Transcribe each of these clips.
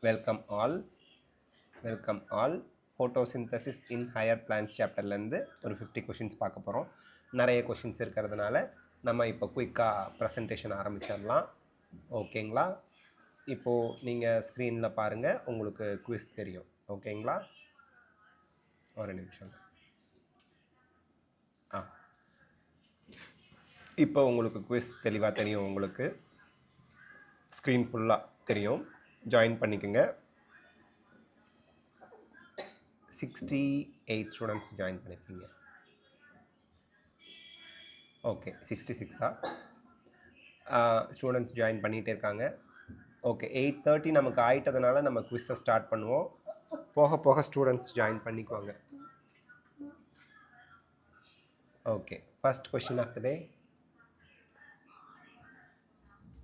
Welcome all. Photosynthesis in higher plants chapterலேருந்து ஒரு 50 questions பார்க்க போகிறோம். நிறைய questions இருக்கிறதுனால நம்ம இப்போ குயிக்காக ப்ரெசன்டேஷன் ஆரம்பிச்சிடலாம். ஓகேங்களா? இப்போது நீங்கள் ஸ்க்ரீனில் பாருங்கள், உங்களுக்கு குவிஸ் தெரியும். ஓகேங்களா? ஒரு நிமிஷம். இப்போ உங்களுக்கு குவிஸ் தெளிவாக தெரியும். உங்களுக்கு ஸ்க்ரீன் ஃபுல்லாக தெரியும். ஜாயின் பண்ணிக்கோங்க. 68 ஸ்டூடெண்ட்ஸ் ஜாயின் பண்ணியிருக்கீங்க. ஓகே, 66 ஸ்டூடெண்ட்ஸ் ஜாயின் பண்ணிகிட்டே இருக்காங்க. ஓகே, 8:30 நமக்கு ஆயிட்டதுனால நம்ம குவிஸை ஸ்டார்ட் பண்ணுவோம். போக போக ஸ்டூடெண்ட்ஸ் ஜாயின் பண்ணிக்குவாங்க. Okay, first question of the day.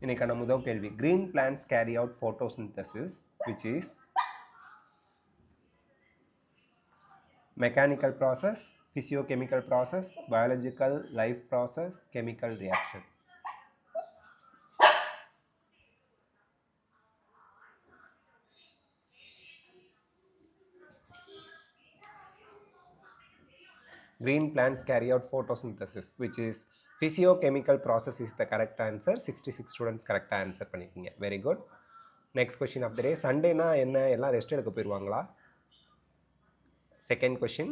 இன்னைக்கான முதல் கேள்வி. Green plants carry out photosynthesis, which is mechanical process, physiochemical process, biological life process, chemical reaction. Green plants carry out photosynthesis, which is physiochemical process is the correct answer. 66 students correct answer பண்ணிருக்கீங்க. Very good. Next question of the day. Sunday na என்ன எல்லாம் rest எடுக்க போயிருவாங்களா? Second question.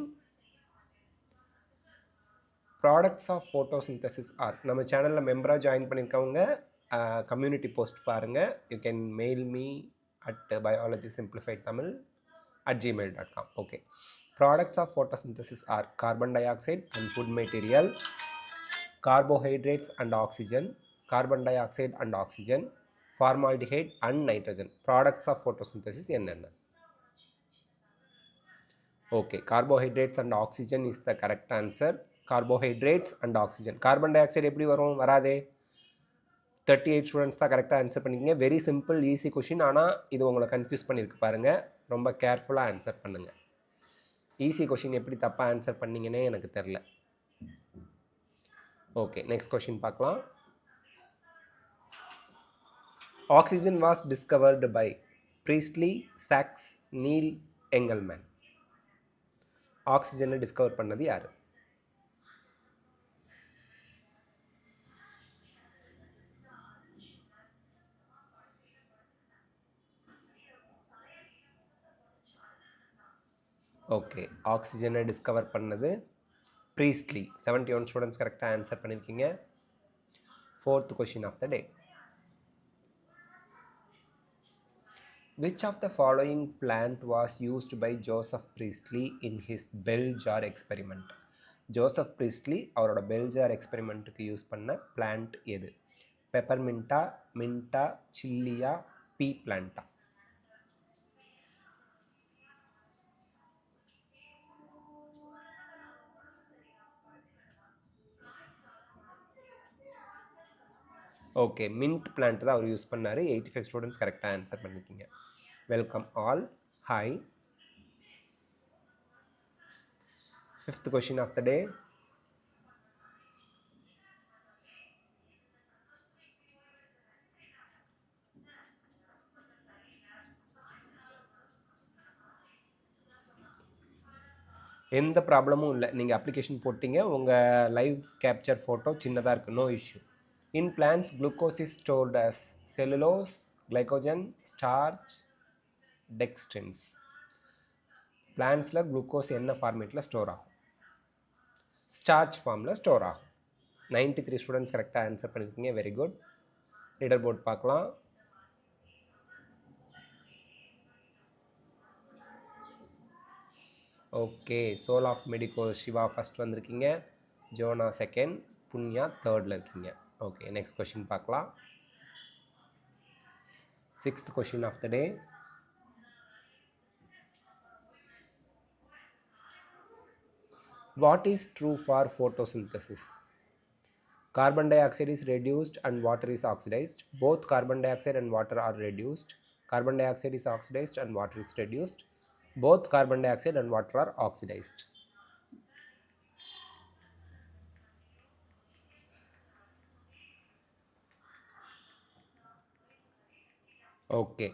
Products of photosynthesis are. நம்ம சேனலில் மெம்பராக join பண்ணியிருக்கவங்க community post பாருங்கள். You can mail me at biologysimplifiedtamil@gmail.com. Okay. Products of photosynthesis are carbon dioxide and food material, carbohydrates and oxygen, carbon dioxide and oxygen, formaldehyde and nitrogen. Products of photosynthesis என்னென்ன? Okay, carbohydrates and oxygen is the correct answer. Carbohydrates and oxygen. Carbon dioxide எப்படி வரும்? வராதே. 38 students தான் கரெக்டாக answer பண்ணிக்கங்க. Very simple easy question. ஆனால் இது உங்களை கன்ஃபியூஸ் பண்ணியிருக்கு பாருங்கள். ரொம்ப கேர்ஃபுல்லாக ஆன்சர் பண்ணுங்கள். ஈஸி கொஷின் எப்படி தப்பாக ஆன்சர் பண்ணிங்கன்னே எனக்கு தெரில. ஓகே, நெக்ஸ்ட் கொஷின் பார்க்கலாம். Oxygen was discovered by Priestley, சாக்ஸ், நீல், எங்கல்மேன். ஆக்சிஜனை டிஸ்கவர் பண்ணது யார்? ஓகே, ஆக்சிஜனை டிஸ்கவர் பண்ணது ப்ரீஸ்ட்லி. 71 ஸ்டூடெண்ட்ஸ் கரெக்டாக ஆன்சர் பண்ணியிருக்கீங்க. Fourth question of the day. Which of the following plant was used by Joseph Priestley in his bell jar experiment? Joseph Priestley அவரோட bell jar எக்ஸ்பெரிமெண்ட்டுக்கு use பண்ண plant எது? பெப்பர்மிண்டா, மின்டா, சில்லியா, பீ பிளான்ட்டா? ஓகே, மின்ட் பிளான்ட் தான் அவர் யூஸ் பண்ணார். 85 ஸ்டூடெண்ட்ஸ் கரெக்டாக ஆன்சர் பண்ணியிருக்கீங்க. Welcome all. Hi. Fifth question of the day. எந்த ப்ராப்ளமும் இல்லை. நீங்கள் அப்ளிகேஷன் போட்டிங்க, உங்கள் லைவ் கேப்சர் ஃபோட்டோ சின்னதாக இருக்குது. No issue. In plants, glucose is stored as cellulose, glycogen, starch, dextrins. Plantsல glucose என்ன ஃபார்மேட்டில் ஸ்டோர் ஆகும்? ஸ்டார்ச் ஃபார்மில் ஸ்டோர் ஆகும். 93 ஸ்டூடெண்ட்ஸ் கரெக்டாக ஆன்சர் பண்ணியிருக்கீங்க. Very good. லீடர் போர்ட் பார்க்கலாம். Okay, soul of medico Siva first வந்திருக்கீங்க. ஜோனா செகண்ட், புண்ணியா தேர்டில் இருக்கீங்க. ஓகே, நெக்ஸ்ட் கொஷின் பார்க்கலாம். Sixth question of the day. What is true for photosynthesis? Carbon dioxide is reduced and water is oxidized. Both carbon dioxide and water are reduced. Carbon dioxide is oxidized and water is reduced. Both carbon dioxide and water are oxidized. Okay,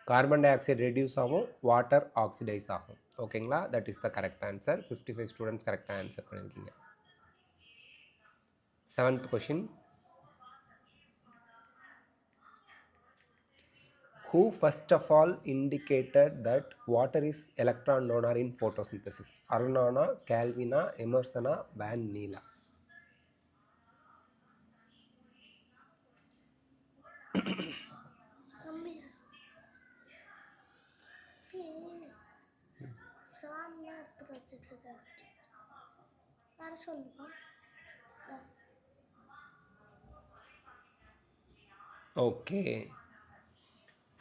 carbon di oxide reduce ஆகும், water oxidise ஆகும். ஓகேங்களா? That is the correct answer. 55 students கரெக்டாக answer பண்ணியிருக்கீங்க. 7th question. Who first of all indicated that water is electron donor in photosynthesis? Arnona, Calvina, Emersona, Van Neela. Okay.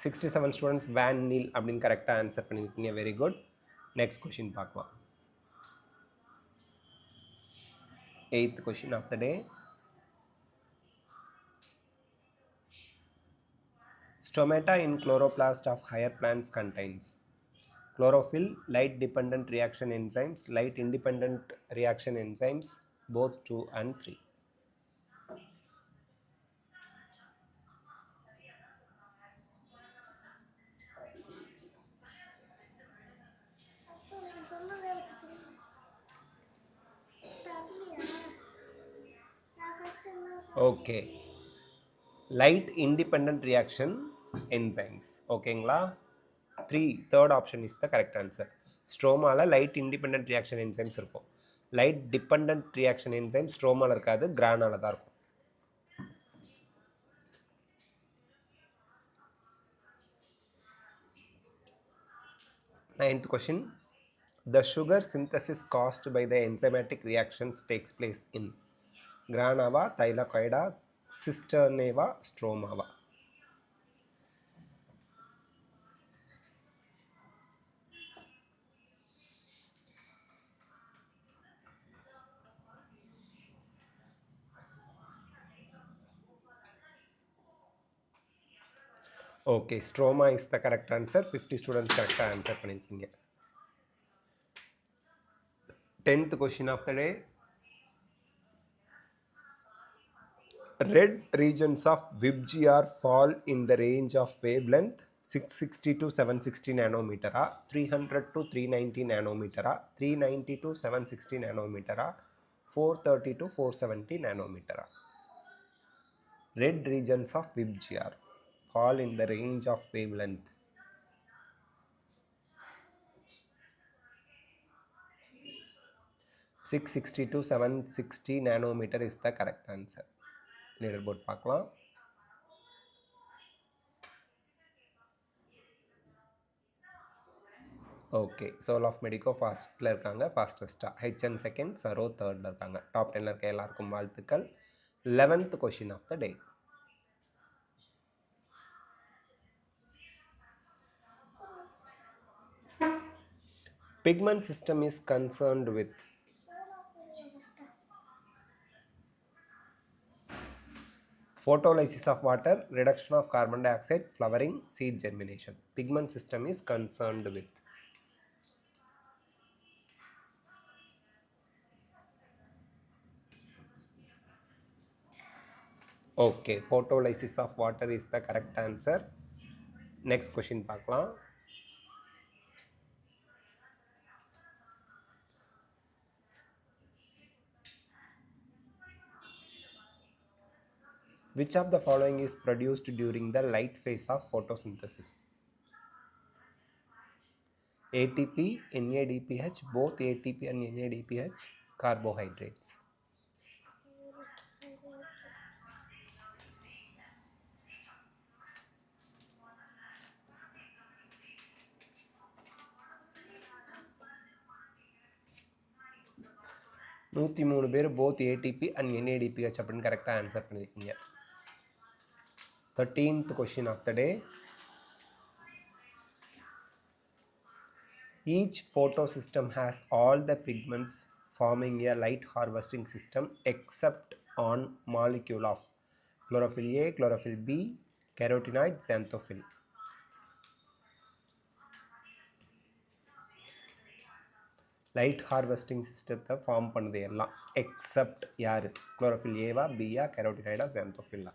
67 students Van Neil அப்படின்னு கரெக்டாக answer பண்ணியிருக்கீங்க. Very good. Next question பார்க்கலாம். 8th question of the day. Stomata in chloroplast of higher plants contains chlorophyll, light dependent reaction enzymes, light independent reaction enzymes, both 2 and 3. Okay. Light independent reaction enzymes. ஓகேங்களா? 3, third option is the correct answer. ஸ்ட்ரோமால light independent reaction enzymes இருக்கும். light dependent reaction enzymes ஸ்ட்ரோமால இருக்காது, கிரானால தான் இருக்கும். Ninth question. The sugar synthesis caused by the enzymatic reactions takes place in granava, thylakoida, cisternava, stromava. Okay, stroma is the correct answer. 50 students correct answer பண்ணிருக்கீங்க. 10th question of the day. Red regions of WIBGR fall in the range of wavelength 660 to 760 nanometer, 300 to 390 nanometer, 390 to 760 nanometer, 430 to 470 nanometer. Red regions of WIBGR fall in the range of wavelength. (660 to 760 nanometer is the correct answer. Leaderboard பார்க்கலாம். Okay, soul of medico ஃபர்ஸ்ட்டில் இருக்காங்க, ஃபாஸ்டஸ்ட்டாக. ஹெச்என் second, Saro தேர்டில் இருக்காங்க. Top 10ல் இருக்க எல்லாருக்கும் வாழ்த்துக்கள். 11th question of the day. Pigment system is concerned with photolysis of water, reduction of carbon dioxide, flowering, seed germination. Pigment system is concerned with. Okay, photolysis of water is the correct answer. Next question பார்க்கலாம். Which of the following is produced during the light phase of photosynthesis? ATP, NADPH, both ATP and NADPH, carbohydrates. நூற்றி 3 பேர் both ATP and NADPH அப்படின்னு கரெக்டாக answer பண்ணியிருக்கீங்க. 13th question of the day. Each photosystem has all the pigments forming a light harvesting system except on molecule of chlorophyll A, chlorophyll B, carotenoid, xanthophyll. Light harvesting சிஸ்டத்தை form பண்ணுது எல்லாம் except யார்? Chlorophyll ஏவா, பியா, கேரோட்டினாய்டா, xanthophyll.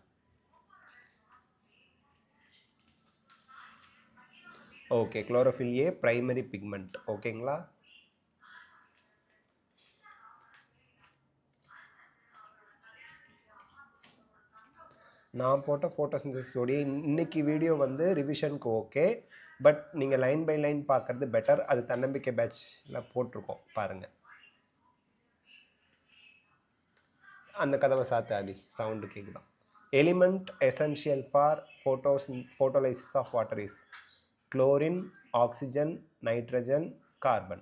Okay, chlorophyll A primary pigment. ஓகேங்களா? நான் போட்ட ஃபோட்டோசிந்தசிஸோடைய இன்னைக்கு வீடியோ வந்து ரிவிஷனுக்கு ஓகே. பட் நீங்கள் லைன் பை லைன் பார்க்குறது பெட்டர். அது தன்னம்பிக்கை பேட்சில் போட்டிருக்கோம் பாருங்கள். அந்த கதவை சாத்தாதி, சவுண்டு கேட்குதான். Element essential for photolysis of water is chlorine, oxygen, nitrogen, carbon.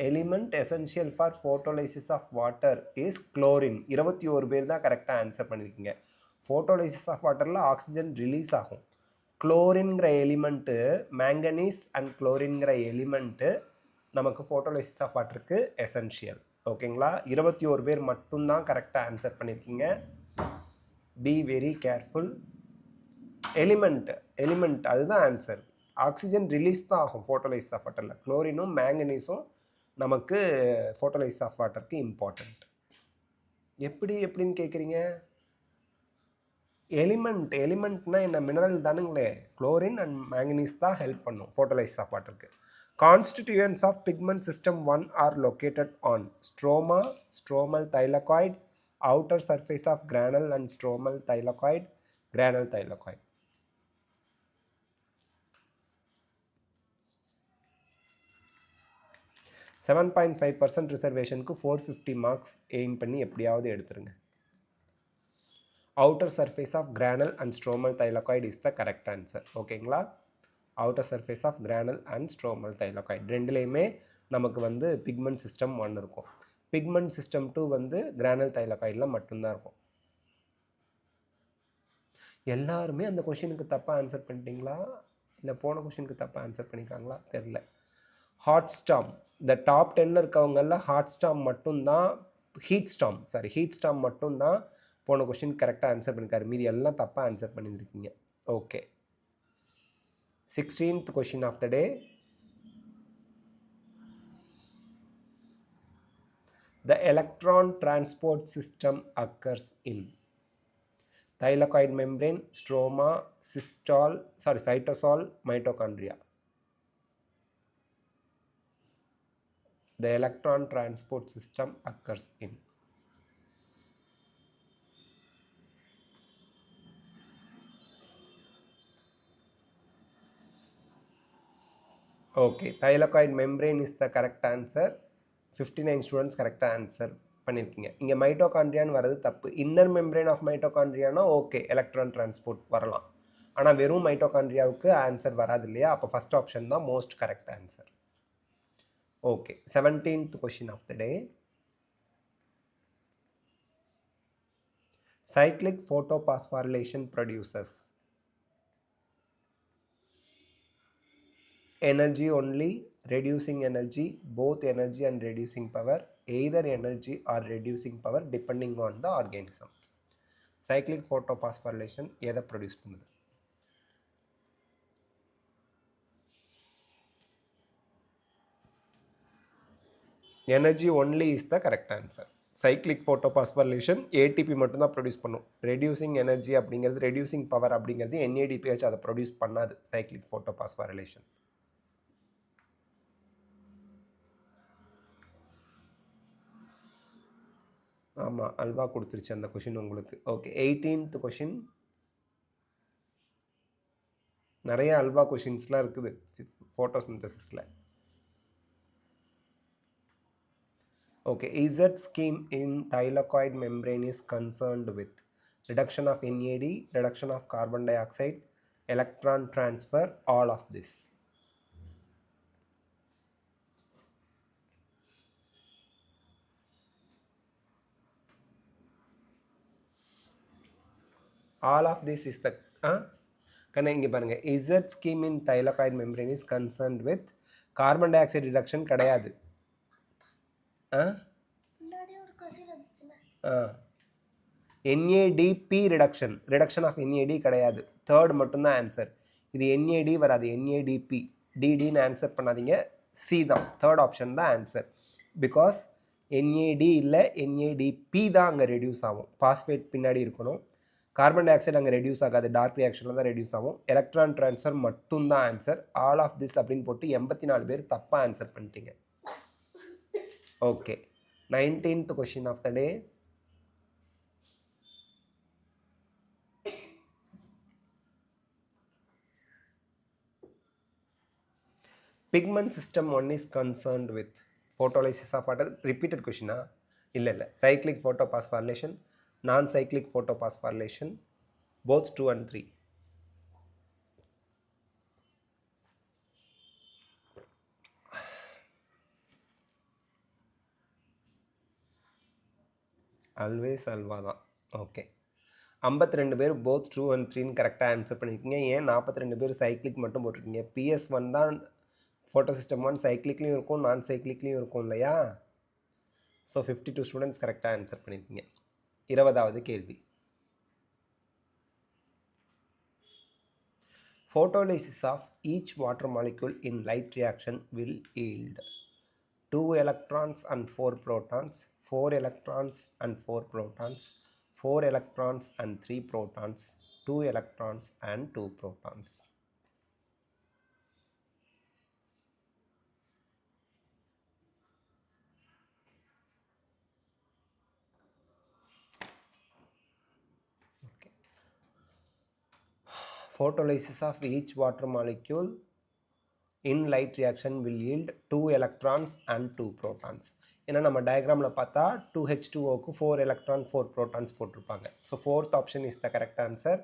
Element essential for photolysis of water is chlorine. 21 பேர் தான் கரெக்டாக ஆன்சர் பண்ணியிருக்கீங்க. ஃபோட்டோலைசிஸ் ஆஃப் வாட்டரில் ஆக்சிஜன் ரிலீஸ் ஆகும். குளோரின்கிற எலிமெண்ட்டு, மேங்கனீஸ் அண்ட் குளோரின்கிற எலிமெண்ட்டு நமக்கு ஃபோட்டோலைசிஸ் ஆஃப் வாட்டருக்கு எசென்ஷியல். ஓகேங்களா? 21 பேர் மட்டும்தான் கரெக்டாக ஆன்சர் பண்ணியிருக்கீங்க. B very careful. எலிமெண்ட் அதுதான் ஆன்சர். ஆக்சிஜன் ரிலீஸ் தான் ஆகும் ஃபோட்டோலைசிஸ் ஆஃப் வாட்டரில். குளோரினும் மேங்கனீஸும் நமக்கு ஃபோட்டோலைசிஸ் ஆஃப் வாட்டருக்கு இம்பார்ட்டண்ட். எப்படின்னு கேட்குறீங்க? எலிமெண்ட்னா என்ன? மினரல் தானுங்களே. குளோரின் அண்ட் மேங்கனீஸ் தான் ஹெல்ப் பண்ணும் ஃபோட்டோலைசிஸ் ஆஃப் வாட்டருக்கு. Constituents of pigment system 1 are located on stroma, stromal thylakoid, outer surface of granal and stromal thylakoid, granal thylakoid. 7.5% ரிசர்வேஷனுக்கு 450 மார்க்ஸ் எய்ம் பண்ணி எப்படியாவது எடுத்துருங்க. Outer surface of granal and stromal thylakoid is the correct answer. ஓகேங்களா? Outer surface of granal and stromal thylakoid ரெண்டுலேயுமே நமக்கு வந்து pigment system 1 இருக்கும். Pigment system 2 வந்து கிரானல் தைலகாய்டில் மட்டும்தான் இருக்கும். எல்லாருமே அந்த கொஷினுக்கு தப்பாக ஆன்சர் பண்ணிட்டீங்களா? இல்லை போன கொஷினுக்கு தப்பாக ஆன்சர் பண்ணிக்காங்களா தெரில. ஹாட் ஸ்டாம், இந்த டாப் 10ல் இருக்கவங்களில் ஹாட் ஸ்டாம் மட்டும்தான், ஹீட் ஸ்டாம் மட்டும்தான் போன கொஸ்டின் கரெக்டாக ஆன்சர் பண்ணியிருக்காரு. மீதி எல்லாம் தப்பாக ஆன்சர் பண்ணியிருக்கீங்க. Okay, 16th question of the day. The electron transport system occurs in thylakoid membrane, stroma, cytosol, mitochondria. The electron transport system occurs in. Okay, thylakoid membrane is the correct answer. 59 students correct answer பண்ணிருக்கீங்க. இங்க மைட்டோகாண்ட்ரியான்னு வரது தப்பு. Inner membrane of மைட்டோகாண்ட்ரியானா okay, electron transport வரலாம். ஆனால் வெறும் மைட்டோகாண்ட்ரியாவுக்கு ஆன்சர் வராது இல்லையா? அப்போ ஃபர்ஸ்ட் ஆப்ஷன் தான் most correct answer. Okay, 17th question of the day. Cyclic photophosphorylation produces energy only, reducing energy, both energy and reducing power, either energy or reducing power depending on the organism. Cyclic photophosphorylation எதை produce பண்ணுது? Energy only is the correct answer. Cyclic photophosphorylation ATP மட்டும்தான் produce பண்ணும். Reducing energy அப்படிங்கிறது, reducing power அப்படிங்கிறது NADPH அதை produce பண்ணாது. Cyclic photophosphorylation. ஆமாம், அல்வா கொடுத்துருச்சு அந்த கொஷின் உங்களுக்கு. Okay, 18th question. நிறைய அல்வா கொஷின்ஸ்லாம் இருக்குது ஃபோட்டோசிந்தசிஸில். Okay, Z scheme in thylakoid membrane is concerned with reduction of NAD, reduction of carbon dioxide, electron transfer, all of this. All of this is the இங்கே பாருங்க, Z scheme in thylakoid membrane is concerned with carbon dioxide reduction கிடையாது. NADP reduction of NAD கிடையாது. Third மட்டும்தான் answer. இது NAD வராது, NADP. டிடின்னு answer பண்ணாதீங்க, C தான், third option தான் ஆன்சர். பிகாஸ் NAD இல்லை, NADP தான் அங்கே ரெடியூஸ் ஆகும். பாஸ்பேட் பின்னாடி இருக்கணும். கார்பன் டை ஆக்சைடு அங்கே ரெடியூஸ் ஆகாது, டார்க் ரியாக்ஷனில் தான் ரெடியூஸ் ஆகும். எலக்ட்ரான் ட்ரான்ஸ்ஃபர் மட்டும்தான் ஆன்சர். ஆல் ஆஃப் திஸ் அப்படின்னு போட்டு 84 பேர் தப்பாக ஆன்சர் பண்ணிட்டீங்க. Okay, 19th question of the day. Pigment system 1 is concerned with photolysis of water. Repeated question. இல்லை cyclic photophosphorylation, non-cyclic photophosphorylation, both 2 and 3. Always halwa தான். Okay, 52 பேர் both 2 and 3ன்னு கரெக்டாக answer பண்ணியிருக்கீங்க. ஏன் 42 பேர் சைக்ளிக் மட்டும் போட்டிருக்கீங்க? PS1 தான் ஃபோட்டோ சிஸ்டம் 1 சைக்ளிக்லேயும் இருக்கும், நான் சைக்ளிக்லேயும் இருக்கும் இல்லையா? ஸோ 52 ஸ்டூடெண்ட்ஸ் கரெக்டாக ஆன்சர் பண்ணியிருக்கீங்க. 20வது கேள்வி. Photolysis of each water molecule in light reaction will yield 2 electrons and 4 protons, 4 electrons and 4 protons, 4 electrons and 3 protons, 2 electrons and 2 protons. Okay. Photolysis of each water molecule in light reaction will yield 2 electrons and 2 protons. ஏன்னா நம்ம டயக்ராமில் பார்த்தா 2H2Oக்கு 4 electron 4 protons போட்டிருப்பாங்க. So 4th option is the correct answer.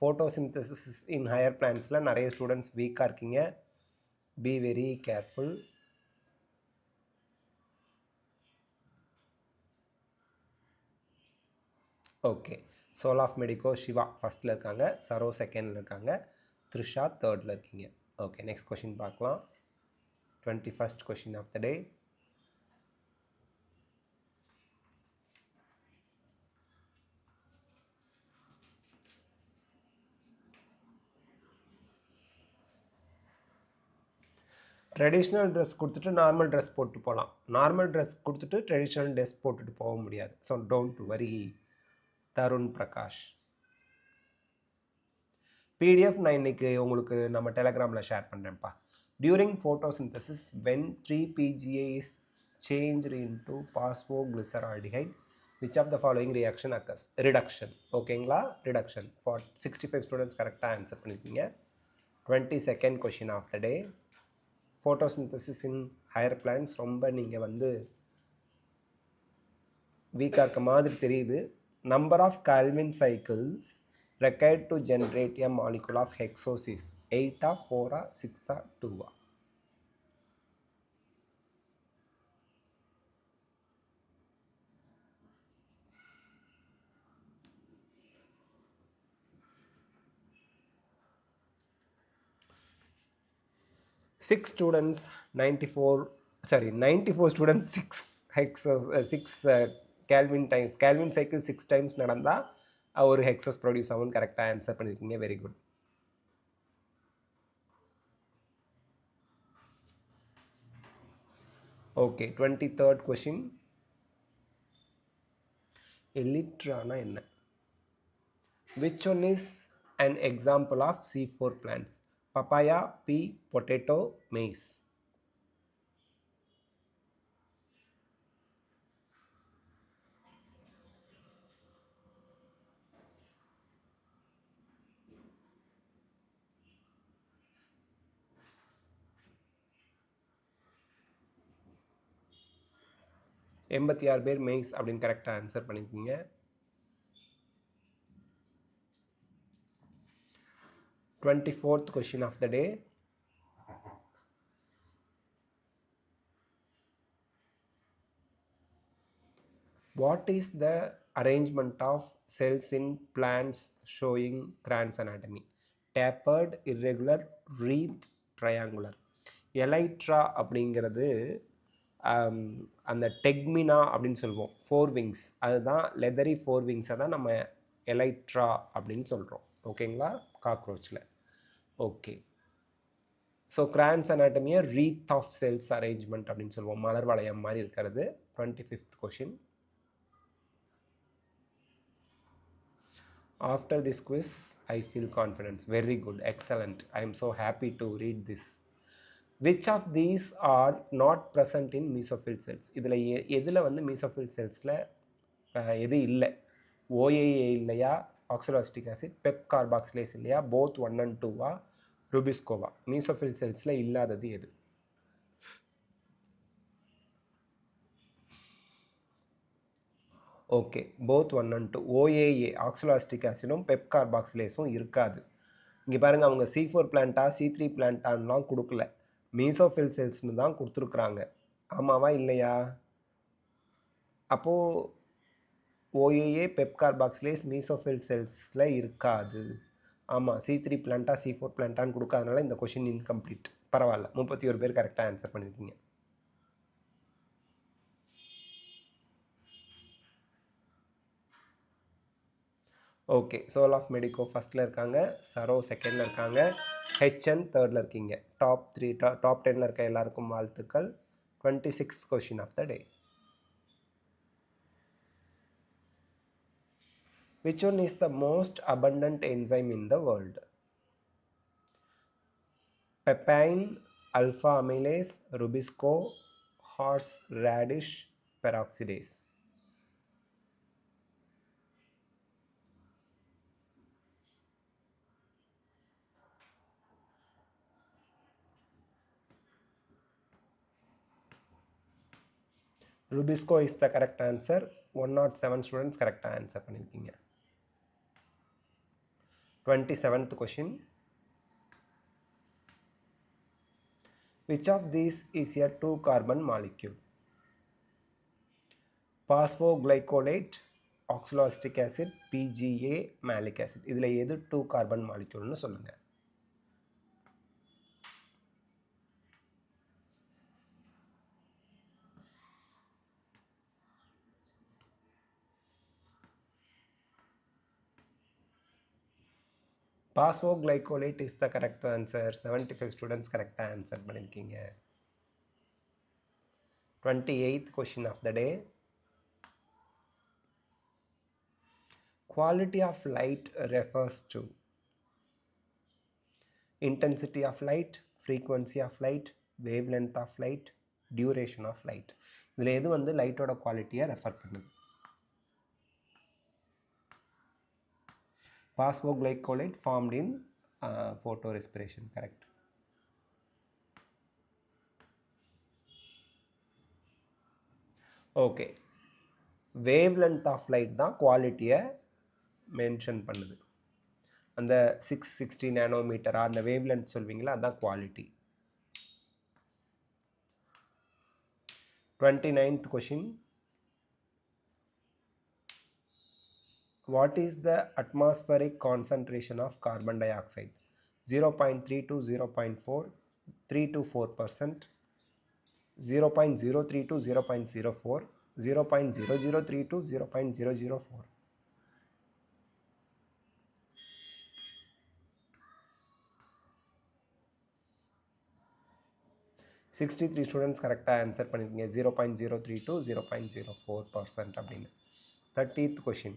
Photosynthesis in higher பிளான்ஸில் நிறைய students வீக்காக இருக்கீங்க. Be very careful. Okay, soul of medico Siva ஃபஸ்ட்டில் இருக்காங்க, சரோ செகண்டில் இருக்காங்க, த்ரிஷா தேர்டில் இருக்கீங்க. ஓகே, நெக்ஸ்ட் கொஷின் பார்க்கலாம். 21st question of the day. Traditional dress கொடுத்துட்டு நார்மல் ட்ரெஸ் போட்டு போகலாம், நார்மல் ட்ரெஸ் கொடுத்துட்டு ட்ரெடிஷ்னல் ட்ரெஸ் போட்டுட்டு போக முடியாது. So don't worry Tarun Prakash. PDF நான் இன்றைக்கி உங்களுக்கு நம்ம டெலகிராமில் ஷேர் பண்ணுறேன்ப்பா. During photosynthesis when 3PGA is changed into phosphoglyceraldehyde which of the following reaction occurs? Reduction. ஓகேங்களா, ரிடக்ஷன். 65 ஸ்டூடெண்ட்ஸ் கரெக்டாக ஆன்சர் பண்ணியிருக்கீங்க. 22nd question of the day. Photosynthesis in higher plants ரொம்ப நீங்கள் வந்து வீக்காக இருக்க மாதிரி தெரியுது. Number of Calvin cycles required to generate a molecule of hexosis 8 or 4 or 6 or 2 or? Six students, 94 students, 6 Kelvin times, Kelvin cycle 6 times நடந்தா ஒரு ஹெக்ஸஸ் produce ஆகும்னு கரெக்டாக ஆன்சர் பண்ணியிருக்கீங்க. Very good. Okay, 23rd question. எலிட்ரானா என்ன? Which one is an example of C4 plants? Papaya, pea, potato, maize. எண்பத்தி 6 பேர் maize அப்படின்னு கரெக்டாக ஆன்சர் பண்ணியிருக்கீங்க. 24th question of the day. What is the arrangement of cells in plants showing Cran's anatomy? Tapered, irregular, wreath, triangular. எலைட்ரா அப்படிங்கிறது அந்த டெக்மினா அப்படின்னு சொல்லுவோம், 4 wings. அதுதான் லெதரி 4 விங்ஸை தான் நம்ம எலைட்ரா அப்படின்னு சொல்கிறோம். ஓகேங்களா, காக்ரோச்சில். ஓகே, ஸோ கிரான்ஸ் அனாட்டமியை ரீத் ஆஃப் செல்ஸ் அரேஞ்ச்மெண்ட் அப்படின்னு சொல்லுவோம், மலர் வளையம் மாதிரி இருக்கிறது. 25th question. After this quiz I feel confidence. Very good, excellent. I am so happy to read this. Which of these are not present in mesophyll cells? இதில் எதில் வந்து mesophyll cellsல எது இல்லை? OAA இல்லையா, ஆக்சலோஅசிட்டிக் ஆசிட், பெப் கார்பாக்சிலேஸ் இல்லையா, both 1 and 2வா, ருபிஸ்கோவா? mesophyll cellsல இல்லாதது எது? Okay, both 1 and 2. OAA oxaloacetic ஆசிடும் பெப் கார்பாக்சிலேஸும் இருக்காது. இங்கே பாருங்கள், அவங்க C4 பிளான்ட்டா C3 பிளான்ட்டான்லாம் கொடுக்கல, மீசோஃபில் செல்ஸ்னு தான் கொடுத்துருக்குறாங்க. ஆமாவா இல்லையா? அப்போது OAA பெப் கார்பாக்சிலேஸ் மீசோஃபில் செல்ஸில் இருக்காது. ஆமாம், C3 பிளான்ட்டா C4 பிளான்ட்டான்னு கொடுக்காதனால இந்த கொஷின் இன்கம்ப்ளீட். பரவாயில்ல, 31 பேர் கரெக்டாக ஆன்சர் பண்ணியிருக்கீங்க. ஓகே, சோல் ஆஃப் மெடிக்கோ ஃபஸ்ட்டில் இருக்காங்க, சரோ செகண்டில் இருக்காங்க, ஹெச்என் தேர்டில் இருக்கீங்க. டாப் 10ல் இருக்க எல்லாருக்கும் வாழ்த்துக்கள். 26th question of the day. Which one is the most abundant enzyme in the world? Peptide, alpha amylase, rubisco, horseradish peroxidase. Rubisco is the correct answer. 107 students correct answer பண்ணிருக்கீங்க. 27th question. Which of these is a 2-carbon molecule? Phosphoglycolate, oxaloacetic acid, PGA, malic acid. இதில் எது 2-carbon moleculeனு சொல்லுங்க. Phosphoglycolate is the correct answer. 75 students correct answer பண்ணிருக்கீங்க. 28th question of the day. Quality of light refers to intensity of light, frequency of light, wavelength of light, duration of light. இதில் எது வந்து லைட்டோட குவாலிட்டியை refer பண்ணுது? Phosphoglycolate formed in photorespiration, correct. Okay, wavelength of light தான் குவாலிட்டியை mention பண்ணுது. அந்த 660 நானோமீட்டரா அந்த வேவ்லென்த் சொல்வீங்களா, அதுதான் quality. 29th question. What is the atmospheric concentration of carbon dioxide? 0.3 to 0.4, 3 to 4%, 0.03 to 0.04, 0.003 to 0.004. 63 students கரெக்டாக ஆன்சர் பண்ணியிருக்கீங்க. 0.03 to 0.04% அப்படின்னு. 30th question.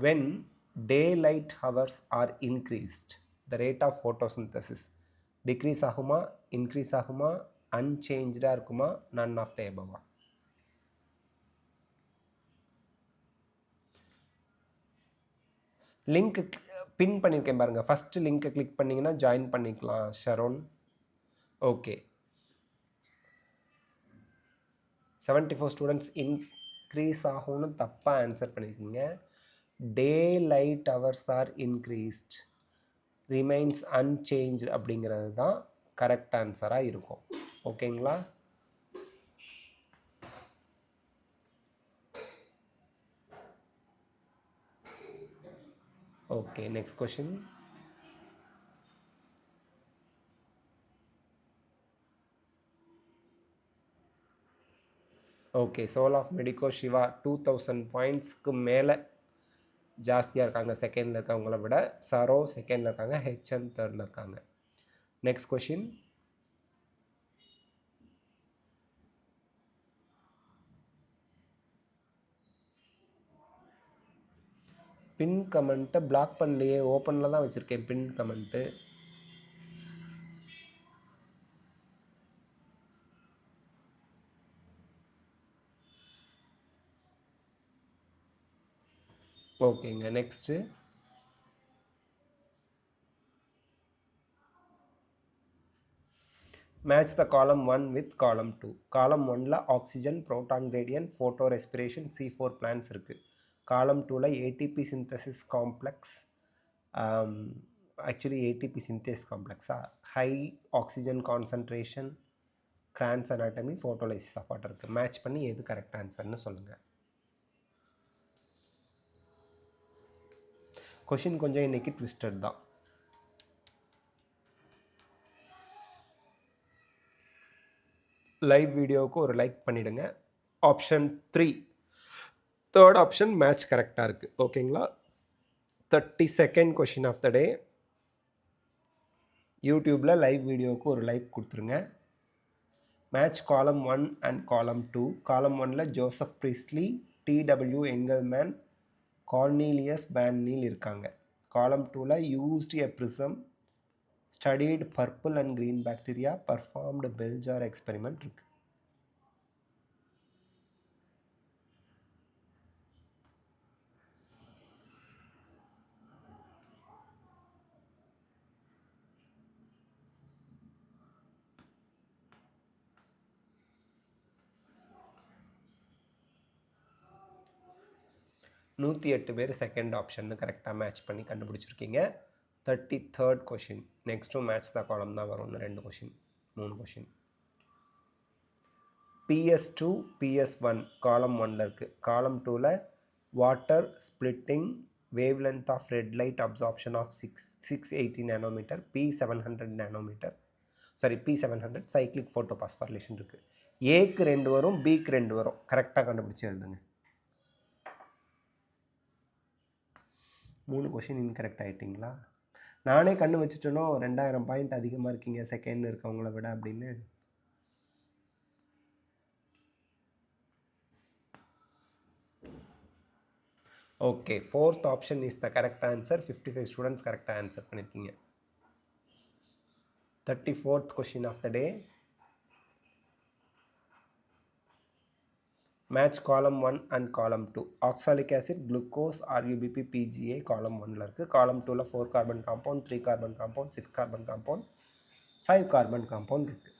When daylight hours are increased, the rate of photosynthesis decrease ஆகுமா, increase ஆகுமா, unchanged-ஆ இருக்குமா, none of the above? Link பின் பண்ணியிருக்கேன் பாருங்கள், first லிங்க்கை click பண்ணிங்கன்னா ஜாயின் பண்ணிக்கலாம் ஷரோன். ஓகே, 74 ஸ்டூடெண்ட்ஸ் இன்க்ரீஸ் ஆகும்னு தப்பாக ஆன்சர் பண்ணியிருக்கீங்க. Daylight hours are increased, remains unchanged அப்படிங்கிறது தான் கரெக்ட் ஆன்சராக இருக்கும். ஓகேங்களா? Okay, next question. Okay, soul of medico Siva 2000 பாயிண்ட்ஸ்க்கு மேலே ஜாஸ்தியாக இருக்காங்க செகண்டில் இருக்கவங்கள விட. சரோ செகண்டில் இருக்காங்க, ஹெச்என் தேர்டில் இருக்காங்க. Next question. பின் கமெண்ட்டை பிளாக் பண்ணலையே, ஓப்பனில் தான் வச்சுருக்கேன் பின் கமெண்ட்டு. ஓகேங்க, next. Match the column 1 with column 2. Column 1ல் oxygen, proton gradient, photorespiration, C4 plants இருக்குது. காலம் 2ல் ATP synthesis complex, actually ATP synthase காம்ப்ளெக்ஸா, high oxygen concentration, Kranz anatomy, photolysis of water இருக்குது. மேட்ச் பண்ணி எது correct ஆன்சர்னு சொல்லுங்கள். Question கொஞ்சம் இன்றைக்கி ட்விஸ்டட் தான். லைவ் வீடியோவுக்கு ஒரு லைக் பண்ணிவிடுங்க. ஆப்ஷன் 3, தேர்ட் ஆப்ஷன் மேட்ச் கரெக்டாக இருக்குது. ஓகேங்களா? 32nd கொஷின் ஆஃப் த டே. யூடியூப்பில் லைவ் வீடியோவுக்கு ஒரு லைக் கொடுத்துருங்க. Match column 1 and column 2. Column 1ல் Joseph Priestley, T W Engelmann, Cornelius van Niel இருக்காங்க. காலம் 2ல் used a prism, studied purple and green bacteria, performed bell jar experiment இருக்குது. நூற்றி 8 பேர் செகண்ட் ஆப்ஷன்னு கரெக்டாக மேட்ச் பண்ணி கண்டுபிடிச்சிருக்கீங்க. 33rd question. நெக்ஸ்ட்டும் மேட்ச் த காலம் தான் வரும். 2 கொஷின், 3 கொஷின். PS2 PS1 காலம் 1ல் இருக்குது. காலம் 2ல் water splitting, wavelength of red light absorption of 680 nanometer, P700 nanometer, sorry P700 cyclic photophosphorylation இருக்குது. ஏக்கு 2 வரும், பிக்கு 2 வரும். கரெக்டாக கண்டுபிடிச்சி எழுதுங்க. 3 கொஷின் இன்கரெக்ட் ஆகிட்டிங்களா? நானே கண்ணு வச்சுட்டேனோ 2000 பாயிண்ட் அதிகமாக இருக்கீங்க செகண்ட் இருக்கவங்கள விட அப்படின்னு. Okay, 4th option is the correct answer. 55 students கரெக்டாக ஆன்சர் பண்ணியிருக்கீங்க. 34th question of the day. Match column 1 and column 2. Oxalic acid, glucose, RUBP, PGA column 1ல் இருக்குது. காலம் 2ல் 4 carbon compound, 3 carbon compound, 6 carbon compound, 5 carbon compound இருக்குது.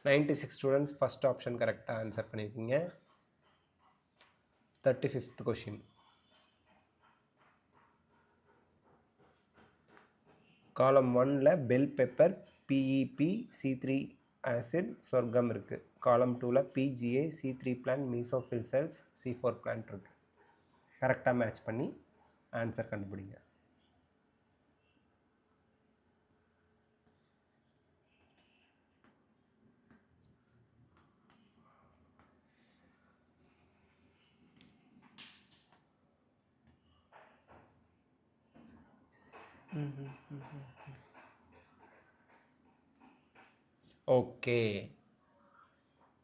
$96 students first option கரெக்டாக answer பண்ணியிருக்கீங்க. 35th question. காலம் 1ல் bell pepper, PEP, C3 acid, சொர்க்கம் இருக்குது. காலம் 2ல் PGA, C3 plant, mesophyll cells, C4 plant இருக்குது. கரெக்டாக மேட்ச் பண்ணி ஆன்சர் கண்டுபிடிங்க. ஓகே,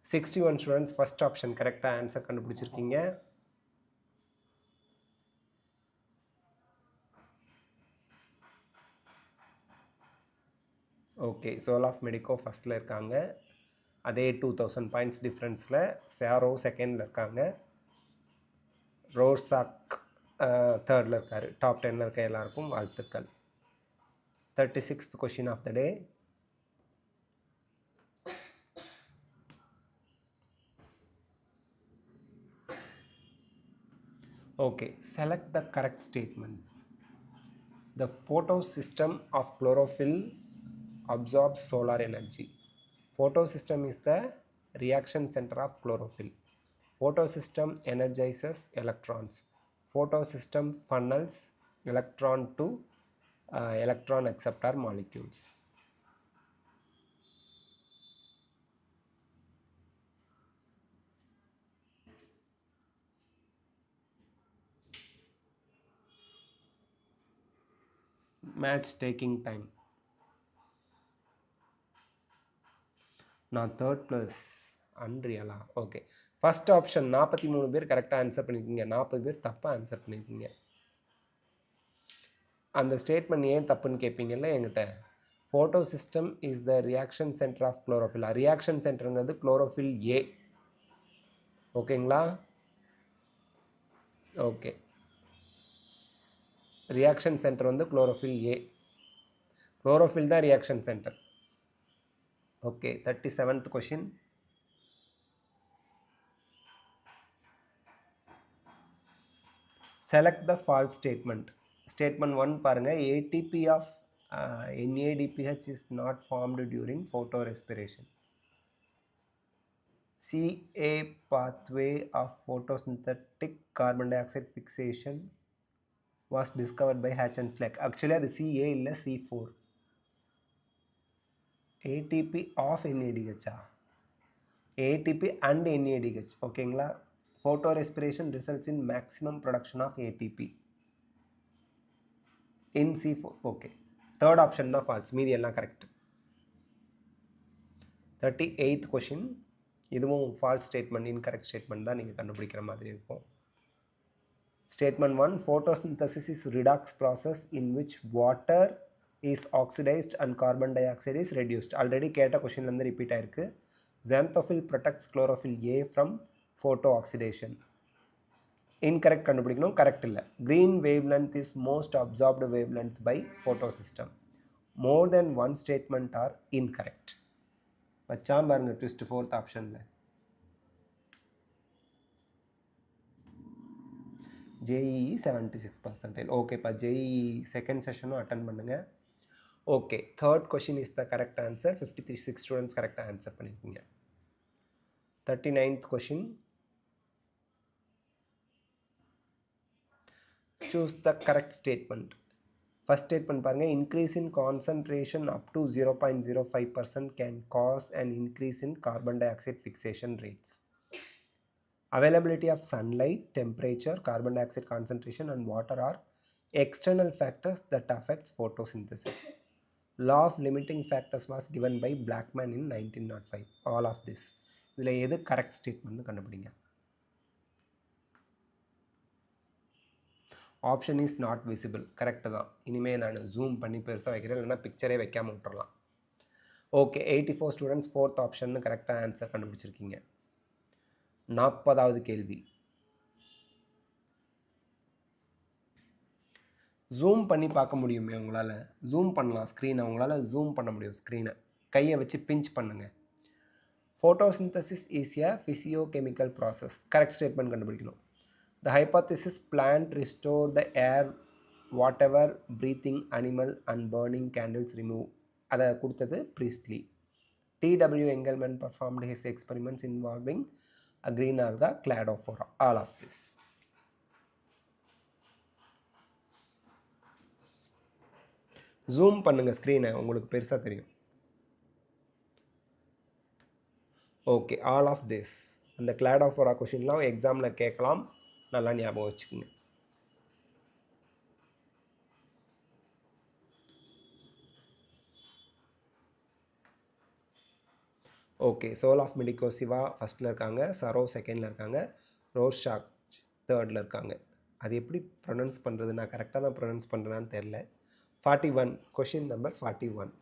61 ஸ்டூடெண்ட்ஸ் ஃபஸ்ட் ஆப்ஷன் கரெக்டாக ஆன்சர் கண்டுபிடிச்சிருக்கீங்க. ஓகே, சோல் ஆஃப் மெடிக்கோ ஃபஸ்ட்டில் இருக்காங்க. அதே 2000 பாயிண்ட்ஸ் டிஃப்ரென்ஸில் சாரோ செகண்டில் இருக்காங்க. ரோசாக் தேர்டில் இருக்கார். டாப் 10ல் இருக்க எல்லாருக்கும் வாழ்த்துக்கள். 36th question of the day. Okay, select the correct statements. The photosystem of chlorophyll absorbs solar energy. Photosystem is the reaction center of chlorophyll. Photosystem energizes electrons. Photosystem funnels electron to electron acceptor molecules. Match taking time. நான் third plus அன்ரியலா okay first option 43 பேர் கரெக்டாக answer பண்ணியிருக்கீங்க, 40 பேர் தப்பாக answer பண்ணியிருக்கீங்க. அந்த statement ஏன் தப்புன்னு கேட்பீங்கல்ல என்கிட்ட. Photosystem is the reaction centre of chlorophyll. Reaction சென்டருங்கிறது குளோரோஃபில் ஏ. ஓகேங்களா? ஓகே, ரியாக்ஷன் சென்டர் வந்து குளோரோஃபில் ஏ. குளோரோஃபில் தான் reaction centre. Okay, 37th question. Select the false statement. Statement 1 பாருங்க, ATP of NADPH is not formed during photorespiration. CA pathway of photosynthetic carbon dioxide fixation was discovered by Hatch and Slack. Actually அது CA இல்லை C4. ATP of NADH. ATP and NADH. ஓகேங்களா? Photorespiration results in maximum production of ATP in C4. Okay, third option தான் false, மீதி எல்லாம் correct. 38th question. இதுவும் false statement, incorrect statement தான் நீங்கள் கண்டுபிடிக்கிற மாதிரி இருக்கும். Statement 1, photosynthesis is redox process in which water is oxidized and carbon dioxide is reduced. Already கேட்ட கொஷின்லேருந்து ரிப்பீட் ஆயிருக்கு. Xanthophyll protects chlorophyll A from photo oxidation. Incorrect கண்டுபிடிக்கணும், correct இல்லை. Green wavelength is most absorbed wavelength by photosystem. More than one statement are incorrect. வச்சாம் பாருங்க twist fourth ஆப்ஷனில். JEE 76%. ஓகேப்பா, JEE second செஷனும் attend பண்ணுங்கள். Okay, third question is the correct answer. 56 students கரெக்டாக answer பண்ணியிருக்கீங்க. 39th question. Choose the correct statement. First statement பாருங்க, increase in concentration up to 0.05% can cause an increase in carbon dioxide fixation rates. Availability of sunlight, temperature, carbon dioxide concentration and water are external factors that affects photosynthesis. Law of limiting factors was given by Blackman in 1905. All of this. இதில் எது correct statement கண்டுபிடிங்க. Option is not visible. Correct தான். இனிமேல் நான் zoom பண்ணி பெருசாக வைக்கிறேன், இல்லைனா பிக்சரே வைக்காமல் விட்டுறலாம். ஓகே, 84 ஸ்டூடெண்ட்ஸ் ஃபோர்த் ஆப்ஷன்னு கரெக்டாக ஆன்சர் கண்டுபிடிச்சிருக்கீங்க. 40வது கேள்வி. ஜூம் பண்ணி பார்க்க முடியுமே உங்களால்? ஜூம் பண்ணலாம் ஸ்க்ரீனை, உங்களால் ஜூம் பண்ண முடியும் ஸ்க்ரீனை. கையை வச்சு பிஞ்ச் பண்ணுங்கள். Photosynthesis is a physiochemical process. Correct statement கண்டுபிடிக்கணும். The hypothesis plant restore the air whatever breathing animal and burning candles remove. அதை கொடுத்தது Priestley. T.W. Engelmann performed his experiments involving a green alga Cladophora. All of this. Zoom பண்ணுங்கள் ஸ்க்ரீனை, உங்களுக்கு பெருசாக தெரியும். Okay, all of this. அந்த Cladophora கொஷின்லாம் எக்ஸாமில் கேட்கலாம், நல்லா ஞாபகம் வச்சுக்கோங்க. ஓகே, சோல் ஆஃப் மெடிகோசிவா ஃபஸ்ட்டில் இருக்காங்க, சரோ செகண்டில் இருக்காங்க, ரோஸ் ஷாக் தேர்டில் இருக்காங்க. அது எப்படி ப்ரொனவுன்ஸ் பண்ணுறது, நான் கரெக்டாக தான் ப்ரொனவுன்ஸ் பண்ணுறேன்னு தெரில. 41, கொஷின் நம்பர் 41.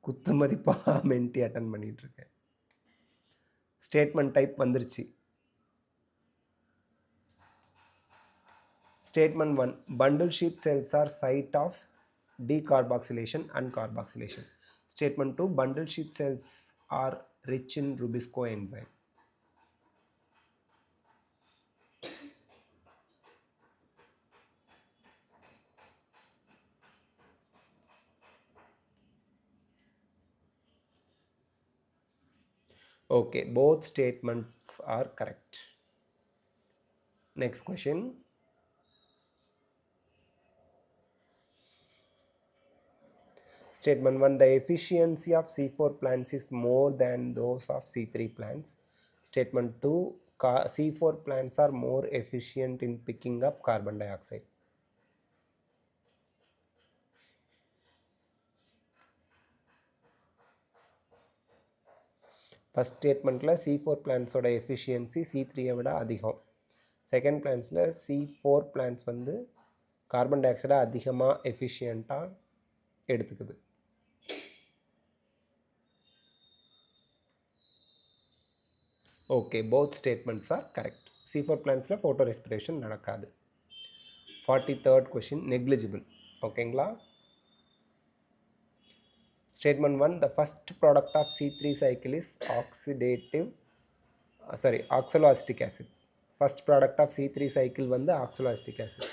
குத்து மதிப்பாக மென்டி அட்டன் பண்ணிகிட்ருக்கேன். ஸ்டேட்மெண்ட் டைப் வந்துருச்சு. Statement 1, bundle sheath cells are site of decarboxylation and carboxylation. Statement 2, bundle sheath cells are rich in Rubisco enzyme. Okay, both statements are correct. Next question. Statement 1, the efficiency of C4 plants is more than those of C3 plants. Statement 2, C4 plants are more efficient in picking up carbon dioxide? First statementல C4 plants ஓட efficiency C3 விட அதிகம். Second plantsல C4 plants வந்து carbon dioxide அதிகமாக efficientா எடுத்துக்குது. Okay, both statements are correct. C4 plantsல photorespiration நடக்காது. 43rd question, negligible. ஓகேங்களா? Statement 1, the first product of C3 cycle is oxaloacetic acid. First product of C3 cycle வந்து oxaloacetic acid.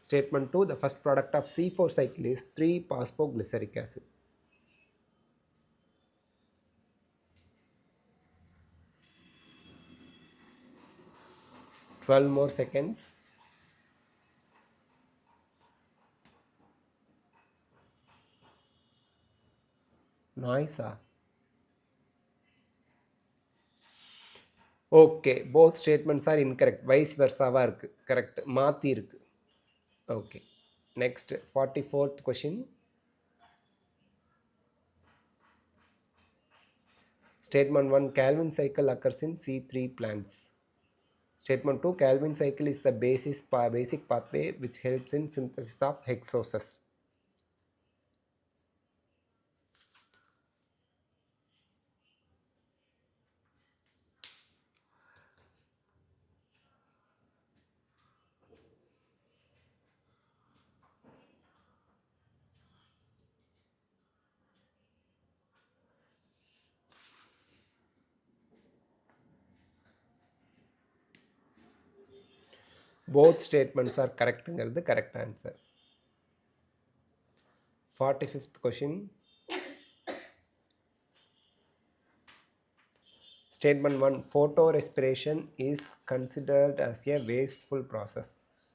Statement 2, the first product of C4 cycle is 3-phosphoglyceric acid. 12 more seconds. Noise. Okay, both statements are incorrect. Vice versa இருக்கு. Correct. மாத்தி இருக்கு. Okay. Next, 44th question. Statement 1, Calvin cycle occurs in C3 plants. Statement 2, Calvin cycle is the basic pathway which helps in synthesis of hexoses. Both statements are correct. The correct answer. 45th question. Statement 1, photorespiration is considered as a wasteful process.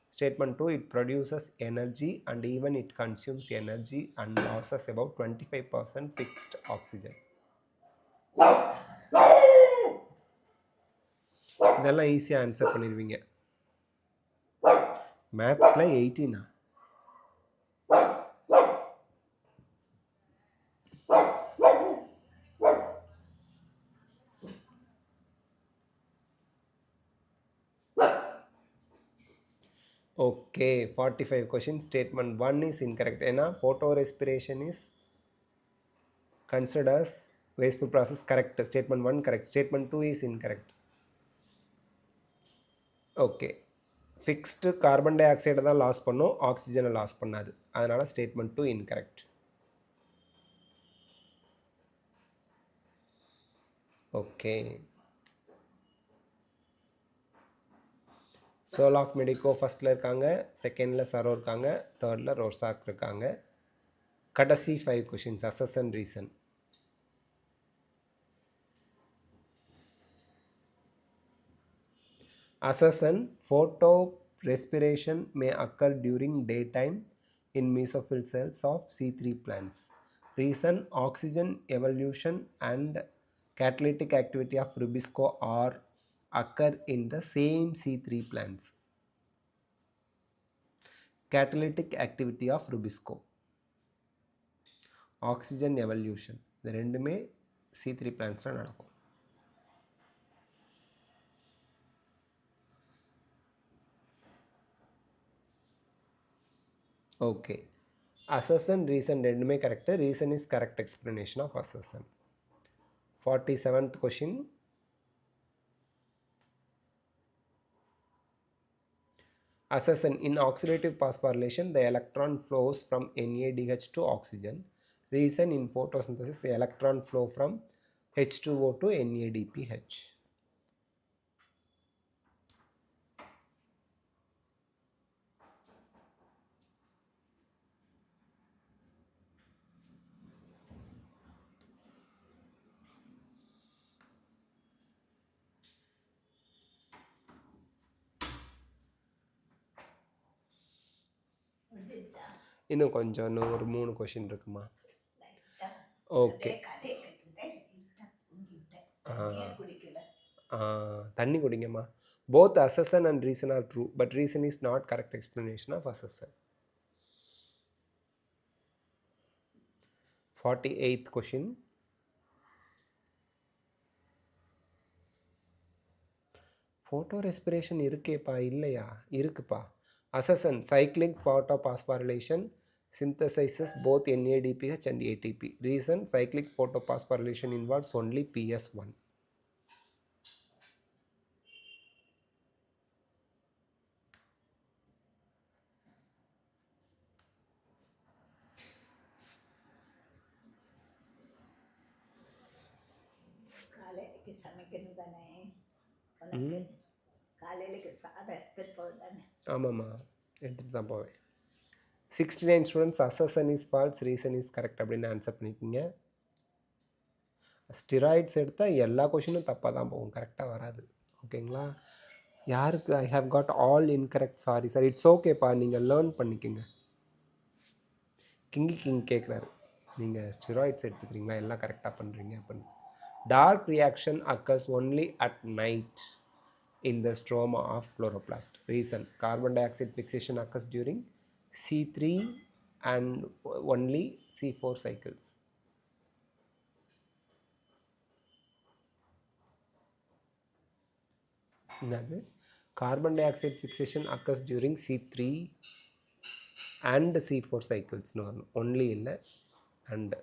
Statement 2, it produces energy and even it consumes energy and losses about 25% fixed oxygen. இதெல்லாம் ஈஸியாக answer பண்ணிடுவீங்க. மேத்ஸில் 18. Okay, 45 question. Statement 1 is incorrect. ஏன்னா photorespiration is considered as wasteful process. Correct. Statement 1 correct. Statement 2 is incorrect. Okay. Fixed carbon dioxide தான் loss பண்ணும், ஆக்சிஜனை loss பண்ணாது. அதனால் statement 2 incorrect. Okay. Soul of Medico ஃபர்ஸ்ட்டில் இருக்காங்க, செகண்டில் சரோ இருக்காங்க, தேர்டில் ரோசாக் இருக்காங்க. கடைசி 5 questions, assess and reason. Assertion, photorespiration may occur during daytime in mesophyll cells of C3 plants. Reason, oxygen evolution and catalytic activity of rubisco are occur in the same C3 plants. Catalytic activity of rubisco, oxygen evolution, இந்த ரெண்டுமே C3 plantsல நடக்கும். Okay. Assertion, reason ரெண்டுமே correct. Reason is correct explanation of assertion. 47th question. Assertion, in oxidative phosphorylation, the electron flows from NADH to oxygen. Reason, in photosynthesis, the electron flow from H2O to NADPH. இன்னும் கொஞ்சம், இன்னும் ஒரு 3 question இருக்குமா? Okay. தண்ணி குடிங்கம்மா. Both assertion and reason are true, but reason is not correct explanation of assertion. 48th question. Photorespiration இருக்கேப்பா இல்லையா? இருக்குப்பா. Assertion, cyclic photophosphorylation synthesizes both NADPH and ATP. Reason, cyclic photophosphorylation involves only PS1. காலைக்கு சமைக்கணும் தானே உனக்கு காலையிலுக்கு சாதம் எடுத்துட்டு போகுதானே ஆமாம்மா எடுத்துகிட்டு தான் போவேன் 69 students assertion is false, reason is correct அப்படின்னு ஆன்சர் பண்ணியிருக்கீங்க ஸ்டிராய்ட்ஸ் எடுத்தால் எல்லா கொஷினும் தப்பாக தான் போகும் கரெக்டாக வராது ஓகேங்களா யாருக்கு I have got all incorrect sorry sir it's ஓகேப்பா நீங்கள் லேர்ன் பண்ணிக்கோங்க கிங் கேட்குறாரு நீங்கள் ஸ்டிராய்ட்ஸ் எடுத்துக்கிறீங்களா எல்லாம் கரெக்டாக பண்ணுறீங்க அப்படின்னு dark reaction occurs only at night in the stroma of chloroplast. Reason, carbon dioxide fixation occurs during C3 and only C4 cycles. Another, carbon dioxide fixation occurs during C3 and C4 cycles. No, only illa and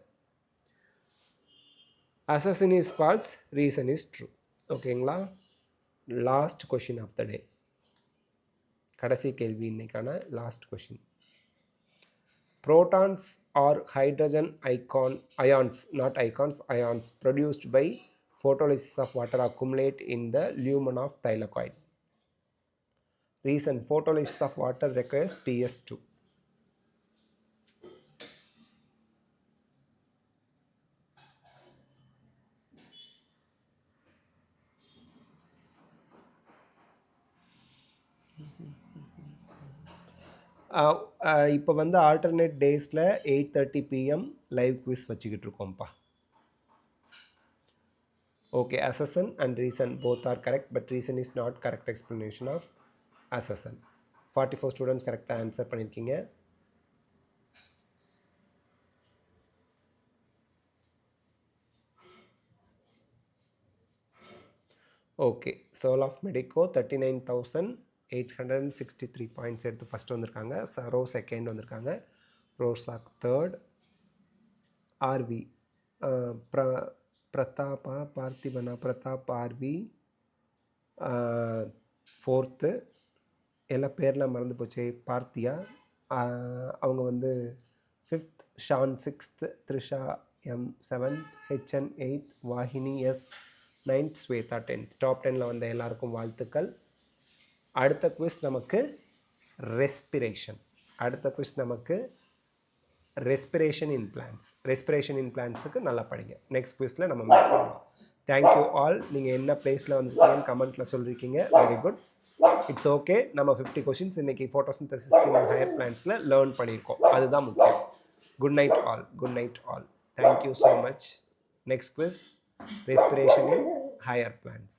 assertion is false, reason is true. ஓகேங்களா last question of the டே கடைசி கேள்வி இன்னைக்கான last question protons or hydrogen ions not icons ions produced by photolysis of water accumulate in the lumen of thylakoid. Reason, photolysis of water requires PS2. இப்போ வந்து alternate டேஸில் 8:30 PM live quiz வச்சுக்கிட்டு இருக்கோம்ப்பா okay assertion and reason both are correct but reason is not correct explanation of assertion 44 students கரெக்டாக answer பண்ணியிருக்கீங்க okay soul of Medico 39,863 points எடுத்து first வந்திருக்காங்க Saro second வந்திருக்காங்க ரோசாக் தேர்ட் ஆர்வி பிரதாபா பார்த்திபனா பிரதாப் ஆர்வி ஃபோர்த்து எல்லா பேர்லாம் மறந்து போச்சு பார்த்தியா அவங்க வந்து fifth Shan sixth Trisha M seventh HN eighth Vahini S 9th Shweta 10th top 10ல் வந்த எல்லாருக்கும் வாழ்த்துக்கள் அடுத்த குவிஸ் நமக்கு ரெஸ்பிரேஷன் ரெஸ்பிரேஷன் இன் பிளான்ட்ஸுக்கு நல்லா படிங்க நெக்ஸ்ட் குவிஸில் நம்ம மீட் பண்ணலாம் தேங்க்யூ ஆல் நீங்கள் என்ன பிளேஸில் வந்துருக்கீங்கன்னு கமெண்ட்டில் சொல்லியிருக்கீங்க வெரி குட் இட்ஸ் ஓகே நம்ம 50 கொஷின்ஸ் இன்றைக்கி ஃபோட்டோசிந்தசிஸ் இன் ஹையர் பிளான்ட்ஸில் லேர்ன் பண்ணியிருக்கோம் அதுதான் முக்கியம் good night all thank you so much next quiz respiration in higher plants.